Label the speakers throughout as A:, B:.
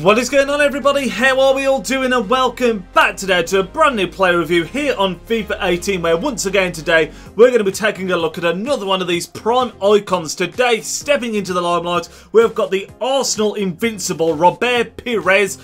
A: What is going on, everybody? How are we all doing? And welcome back today to a brand new player review here on FIFA 18, where once again today we're going to be taking a look at another one of these prime icons. Today, stepping into the limelight, we've got the Arsenal invincible Robert Pires.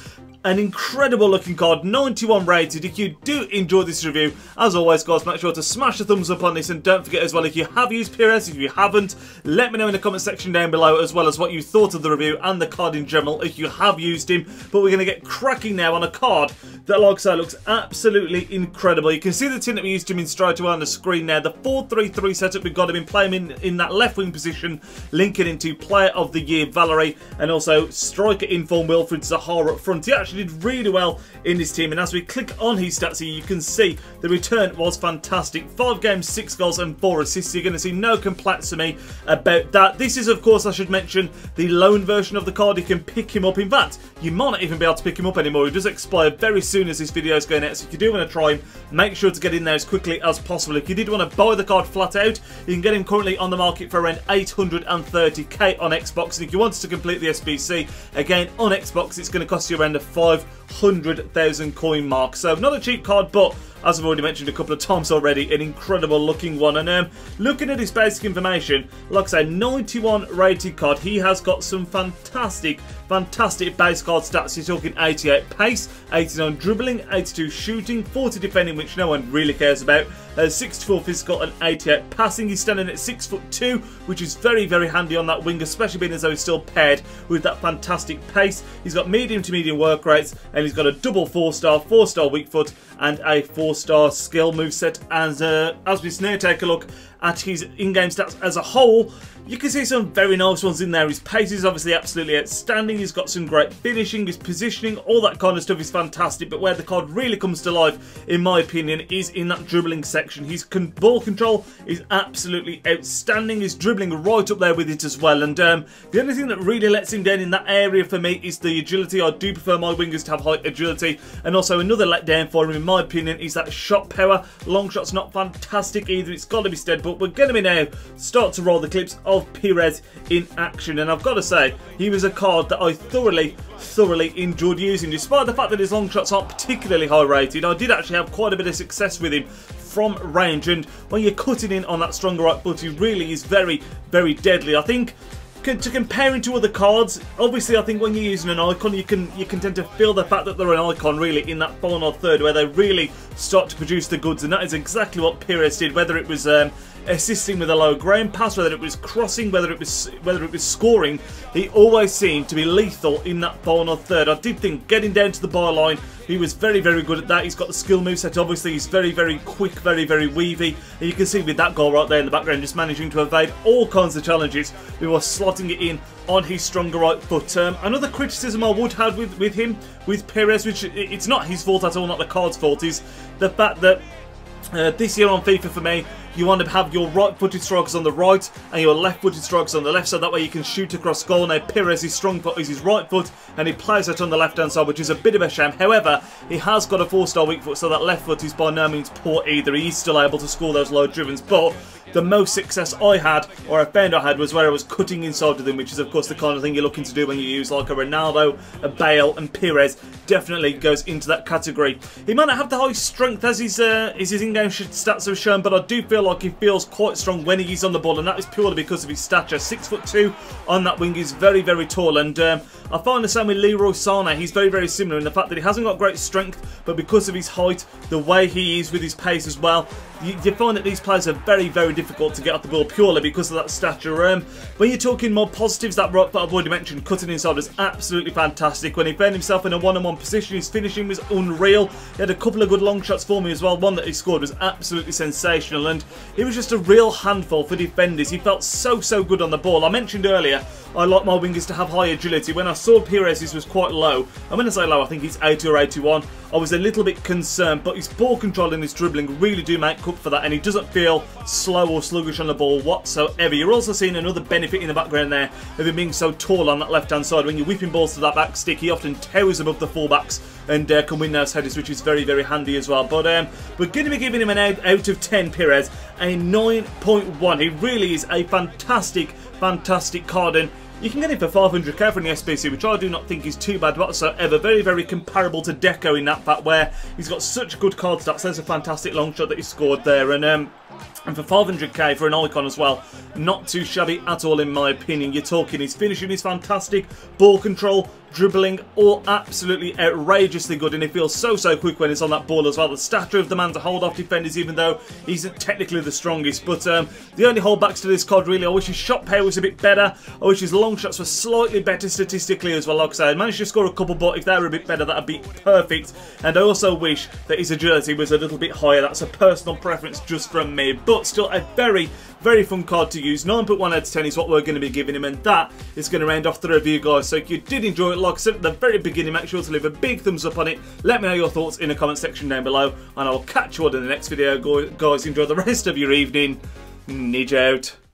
A: An incredible looking card, 91 rated. If you do enjoy this review, as always guys, make sure to smash the thumbs up on this, and don't forget as well, if you have used Pires, if you haven't, let me know in the comment section down below, as well as what you thought of the review and the card in general if you have used him. But we're going to get cracking now on a card that, like I say, looks absolutely incredible. You can see the team that we used him in straight away on the screen now. The 4-3-3 setup, we've got him in playing in that left wing position, linking into Player of the Year Valerie, and also striker in form Wilfried Zaha up front. He actually did really well in this team, and as we click on his stats here, you can see the return was fantastic. 5 games, 6 goals and 4 assists. You're going to see no complaints to me about that. This is, of course, I should mention, the loan version of the card. You can pick him up. In fact, you might not even be able to pick him up anymore. He does expire very soon as this video is going out, so if you do want to try him, make sure to get in there as quickly as possible. If you did want to buy the card flat out, you can get him currently on the market for around 830k on Xbox, and if you wanted to complete the SBC, again on Xbox, it's going to cost you around the 500,000 coin mark. So not a cheap card, but as I've already mentioned a couple of times already, an incredible looking one. And looking at his basic information, like I say, 91 rated card. He has got some fantastic base card stats. You're talking 88 pace, 89 dribbling, 82 shooting, 40 defending, which no one really cares about, 64 physical and 88 passing. He's standing at 6'2", which is very handy on that wing, especially being as though he's still paired with that fantastic pace. He's got medium to medium work rates, and he's got a double 4-star weak foot, and a 4-star skill moveset. As we now take a look at his in-game stats as a whole, you can see some very nice ones in there. His pace is obviously absolutely outstanding. He's got some great finishing, his positioning, all that kind of stuff is fantastic. But where the card really comes to life, in my opinion, is in that dribbling section. His ball control is absolutely outstanding. His dribbling right up there with it as well. And the only thing that really lets him down in that area for me is the agility. I do prefer my wingers to have high agility. And also another letdown for him, in my opinion, is that shot power. Long shot's not fantastic either. It's got to be stead. But we're going to be now start to roll the clips of Pires in action, and I've got to say, he was a card that I thoroughly enjoyed using. Despite the fact that his long shots aren't particularly high rated, I did actually have quite a bit of success with him from range, and when you're cutting in on that stronger right foot, he really is very deadly. I think to compare him to other cards, obviously I think when you're using an icon, you can tend to feel the fact that they're an icon really in that final third, where they really start to produce the goods, and that is exactly what Pires did. Whether it was assisting with a low ground pass, whether it was crossing, whether it was scoring, he always seemed to be lethal in that final third. I did think getting down to the byline, he was very good at that. He's got the skill moveset. Obviously he's very quick, very weavy, and you can see with that goal right there in the background, just managing to evade all kinds of challenges. We were slotting it in on his stronger right foot. Another criticism I would have with him, with Pires, which it's not his fault at all, not the card's fault, is the fact that this year on FIFA for me, you want to have your right-footed strikers on the right and your left-footed strikers on the left, so that way you can shoot across goal. Now Pires' strong foot is his right foot, and he plays it on the left-hand side, which is a bit of a shame. However, he has got a 4-star weak foot, so that left foot is by no means poor either. He is still able to score those low drivens, but the most success I had, or I found I had, was where I was cutting inside with him, which is of course the kind of thing you're looking to do when you use like a Ronaldo, a Bale, and Pires definitely goes into that category. He might not have the high strength as his in-game stats have shown, but I do feel like he feels quite strong when he's on the ball, and that is purely because of his stature. 6'2" on that wing is very tall, and I find the same with Leroy Sané. He's very similar in the fact that he hasn't got great strength, but because of his height, the way he is with his pace as well, you find that these players are very difficult to get off the ball purely because of that stature. When you're talking more positives, that right foot I've already mentioned, cutting inside, was absolutely fantastic. When he found himself in a one-on-one position, his finishing was unreal. He had a couple of good long shots for me as well. One that he scored was absolutely sensational, and he was just a real handful for defenders. He felt so good on the ball. I mentioned earlier, I like my wingers to have high agility. When I saw Pires' was quite low, and when I say low, I think he's 80 or 81, I was a little bit concerned, but his ball control and his dribbling really do make up for that, and he doesn't feel slow or sluggish on the ball whatsoever. You're also seeing another benefit in the background there of him being so tall on that left-hand side. When you're whipping balls to that back stick, he often towers above the fullbacks and can win those headers, which is very handy as well. But we're going to be giving him an out of 10, Pires, a 9.1. He really is a fantastic card, and You can get him for 500k from the SBC, which I do not think is too bad whatsoever. Very, very comparable to Deco in that fact, where he's got such good card stats. There's a fantastic long shot that he scored there, and for 500k for an icon as well, not too shabby at all in my opinion. You're talking his finishing is fantastic, ball control, dribbling, all absolutely outrageously good, and he feels so quick when he's on that ball as well. The stature of the man to hold off defenders, even though he isn't technically the strongest. But the only holdbacks to this card really, I wish his shot power was a bit better. I wish his long shots were slightly better statistically as well. Like I said, I managed to score a couple, but if they were a bit better, that'd be perfect. And I also wish that his agility was a little bit higher. That's a personal preference just from me, but still a very, very fun card to use. 9.1 out of 10 is what we're going to be giving him, and that is going to round off the review, guys. So if you did enjoy it, like I said at the very beginning, make sure to leave a big thumbs up on it. Let me know your thoughts in the comment section down below, and I will catch you all in the next video. Guys, enjoy the rest of your evening. Nidge out.